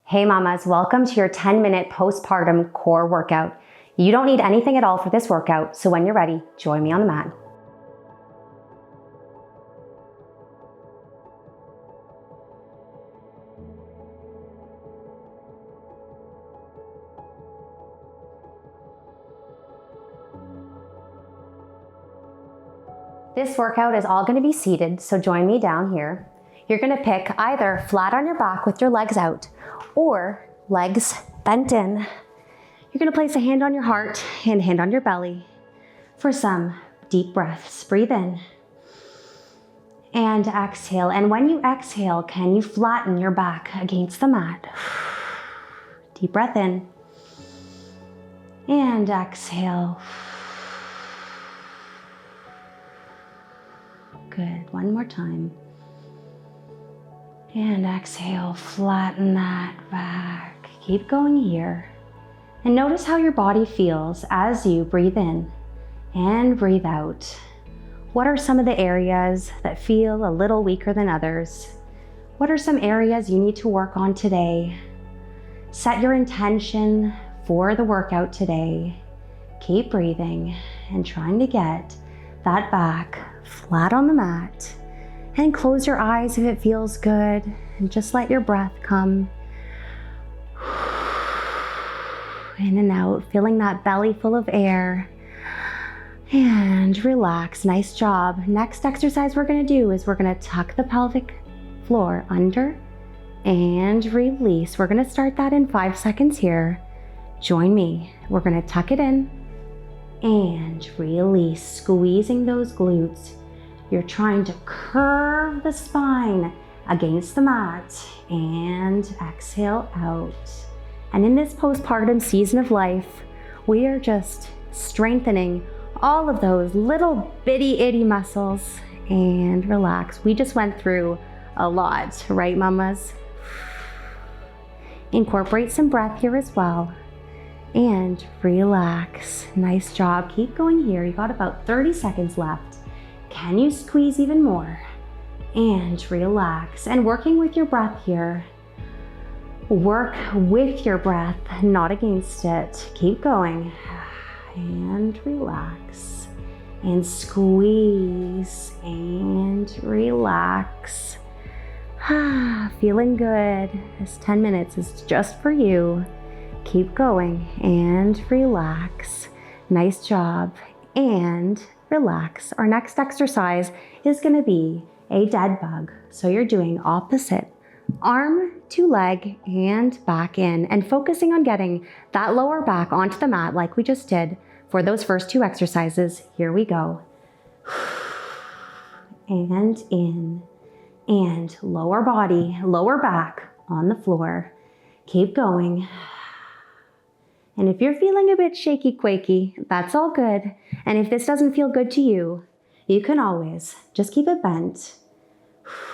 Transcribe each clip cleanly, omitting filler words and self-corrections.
Hey mamas, welcome to your 10-minute postpartum core workout. You don't need anything at all for this workout, so when you're ready, join me on the mat. This workout is all going to be seated, so join me down here. You're going to pick either flat on your back with your legs out or legs bent in. You're going to place a hand on your heart and a hand on your belly for some deep breaths. Breathe in and exhale. And when you exhale, can you flatten your back against the mat? Deep breath in and exhale. Good. One more time. And exhale, flatten that back. Keep going here. And notice how your body feels as you breathe in and breathe out. What are some of the areas that feel a little weaker than others? What are some areas you need to work on today? Set your intention for the workout today. Keep breathing and trying to get that back flat on the mat. And close your eyes if it feels good, and just let your breath come in and out, feeling that belly full of air. And relax. Nice job. Next exercise we're going to do is we're going to tuck the pelvic floor under and release. We're going to start that in 5 seconds here. Join me. We're going to tuck it in and release, squeezing those glutes. You're trying to curve the spine against the mat and exhale out. And in this postpartum season of life, we are just strengthening all of those little bitty itty muscles and relax. We just went through a lot, right mamas? Incorporate some breath here as well and relax. Nice job. Keep going here. You got about 30 seconds left. Can you squeeze even more? And relax. And working with your breath here. Work with your breath, not against it. Keep going. And relax. And squeeze. And relax. Feeling good. This 10 minutes is just for you. Keep going and relax. Nice job. And relax. Our next exercise is going to be a dead bug. So you're doing opposite arm to leg and back in, and focusing on getting that lower back onto the mat like we just did for those first 2 exercises. Here we go. And in and lower body, lower back on the floor. Keep going. And if you're feeling a bit shaky quaky, that's all good. And if this doesn't feel good to you, you can always just keep it bent.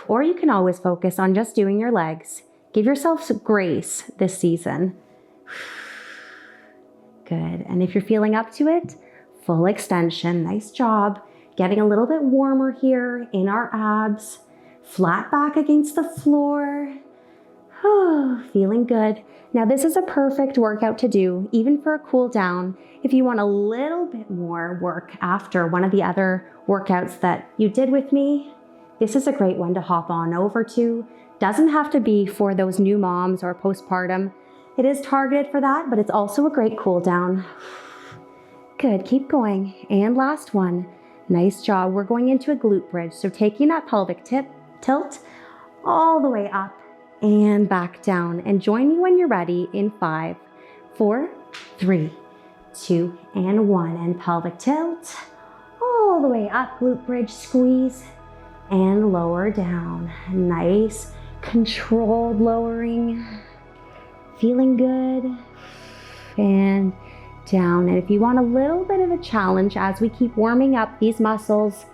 Or you can always focus on just doing your legs. Give yourself some grace this season. Good. And if you're feeling up to it, full extension. Nice job. Getting a little bit warmer here in our abs. Flat back against the floor. Feeling good. Now this is a perfect workout to do, even for a cool down. If you want a little bit more work after one of the other workouts that you did with me, this is a great one to hop on over to. Doesn't have to be for those new moms or postpartum. It is targeted for that, but it's also a great cool down. Good, keep going. And last one. Nice job. We're going into a glute bridge. So taking that pelvic tilt all the way up and back down. And join me when you're ready in 5, 4, 3, 2, and 1. And pelvic tilt all the way up, glute bridge, squeeze, and lower down. Nice, controlled lowering. Feeling good. And down. And if you want a little bit of a challenge as we keep warming up these muscles,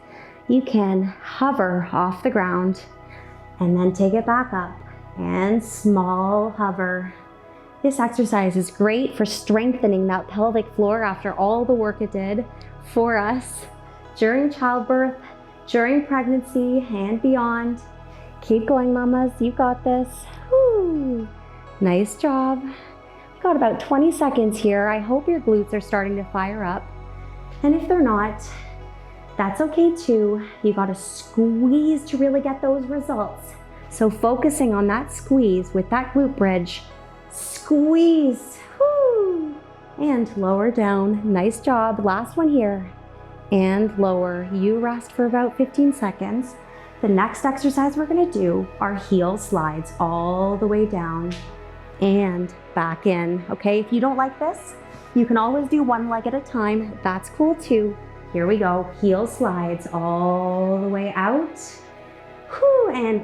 you can hover off the ground and then take it back up. And small hover. This exercise is great for strengthening that pelvic floor after all the work it did for us during childbirth, during pregnancy, and beyond. Keep going, mamas. You got this. Woo. Nice job. Got about 20 seconds here. I hope your glutes are starting to fire up. And if they're not, that's okay too. You gotta squeeze to really get those results. So focusing on that squeeze with that glute bridge, squeeze, whoo, and lower down. Nice job. Last one here. And lower. You rest for about 15 seconds. The next exercise we're gonna do are heel slides all the way down and back in, okay? If you don't like this, you can always do one leg at a time. That's cool too. Here we go, heel slides all the way out. Whew, and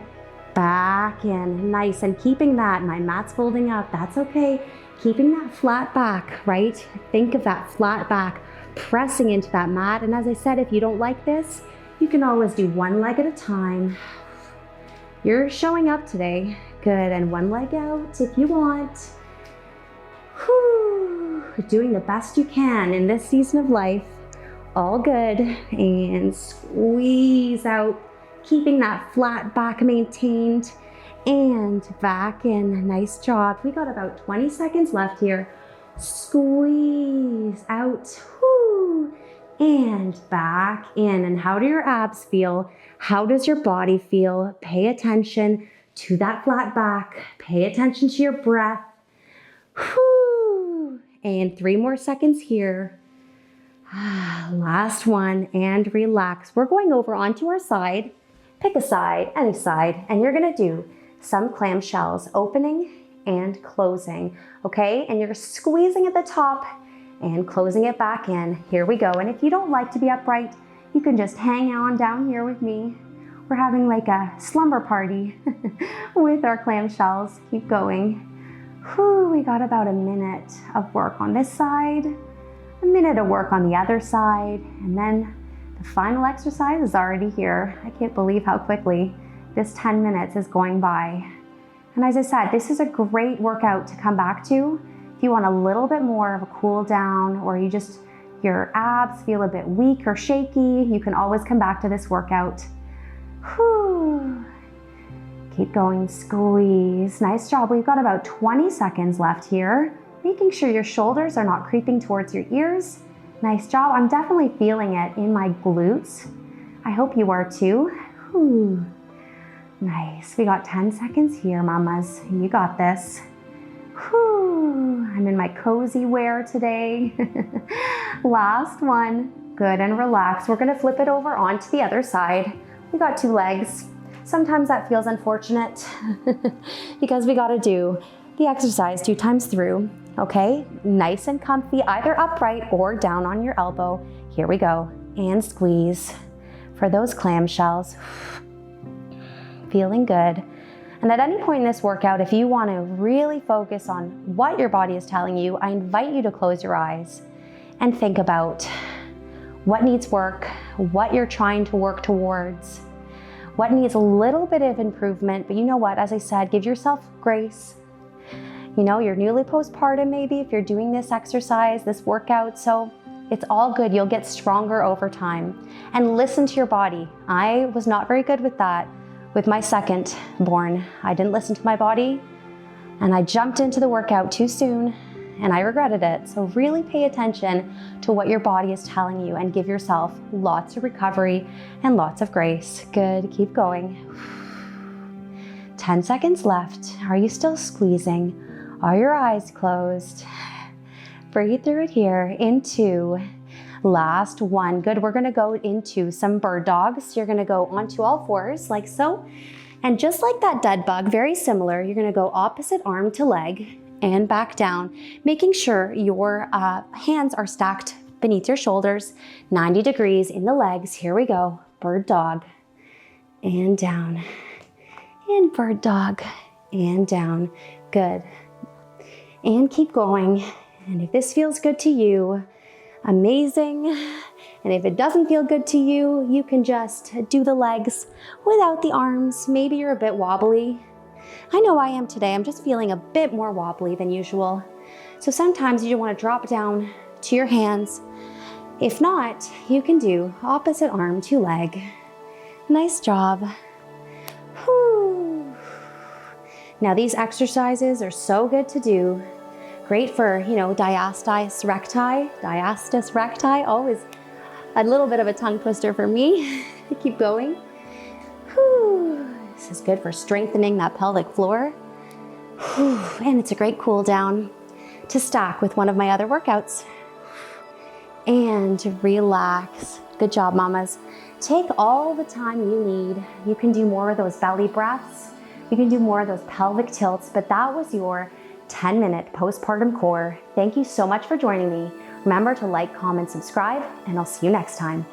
back in, nice. And keeping that, my mat's folding up, that's okay. Keeping that flat back, right? Think of that flat back, pressing into that mat. And as I said, if you don't like this, you can always do one leg at a time. You're showing up today. Good, and one leg out if you want. Whew. Doing the best you can in this season of life. All good, and squeeze out, keeping that flat back maintained, and back in. Nice job. We got about 20 seconds left here. Squeeze out, whoo, and back in. And how do your abs feel? How does your body feel? Pay attention to that flat back. Pay attention to your breath. Whoo, and 3 more seconds here. Last one, and relax. We're going over onto our side. Pick a side, any side, and you're gonna do some clamshells, opening and closing, okay? And you're squeezing at the top and closing it back in. Here we go. And if you don't like to be upright, you can just hang on down here with me. We're having like a slumber party with our clamshells. Keep going. Whew, we got about a minute of work on this side, a minute of work on the other side, and then the final exercise is already here. I can't believe how quickly this 10 minutes is going by. And as I said, this is a great workout to come back to if you want a little bit more of a cool down, or your abs feel a bit weak or shaky. You can always come back to this workout. Whew. Keep going, squeeze. Nice job. We've got about 20 seconds left here. Making sure your shoulders are not creeping towards your ears. Nice job. I'm definitely feeling it in my glutes. I hope you are too. Whew. Nice. We got 10 seconds here, mamas. You got this. Whew. I'm in my cozy wear today. Last one. Good, and relax. We're gonna flip it over onto the other side. We got 2 legs. Sometimes that feels unfortunate because we gotta do the exercise 2 times through, okay? Nice and comfy, either upright or down on your elbow. Here we go, and squeeze for those clamshells. Feeling good. And at any point in this workout, if you want to really focus on what your body is telling you, I invite you to close your eyes and think about what needs work, what you're trying to work towards, what needs a little bit of improvement. But you know what, as I said, give yourself grace. You know, you're newly postpartum maybe if you're doing this exercise, this workout, so it's all good. You'll get stronger over time. And listen to your body. I was not very good with that. With my second born, I didn't listen to my body and I jumped into the workout too soon and I regretted it. So really pay attention to what your body is telling you and give yourself lots of recovery and lots of grace. Good, keep going. 10 seconds left. Are you still squeezing? Are your eyes closed? Breathe through it here. In 2. Last one. Good. We're going to go into some bird dogs. You're going to go onto all 4s like so. And just like that dead bug, very similar, you're going to go opposite arm to leg and back down, making sure your hands are stacked beneath your shoulders, 90 degrees in the legs. Here we go. Bird dog and down, and bird dog and down. Good. And keep going. And if this feels good to you, amazing. And if it doesn't feel good to you, you can just do the legs without the arms. Maybe you're a bit wobbly. I know I am today. I'm just feeling a bit more wobbly than usual. So sometimes you want to drop down to your hands. If not, you can do opposite arm to leg. Nice job. Whew. Now these exercises are so good to do. Great for, diastasis recti, always a little bit of a tongue twister for me. Keep going. Whew. This is good for strengthening that pelvic floor. Whew. And it's a great cool down to stack with one of my other workouts. And relax. Good job, mamas. Take all the time you need. You can do more of those belly breaths. You can do more of those pelvic tilts, but that was your 10-minute postpartum core. Thank you so much for joining me. Remember to like, comment, subscribe, and I'll see you next time.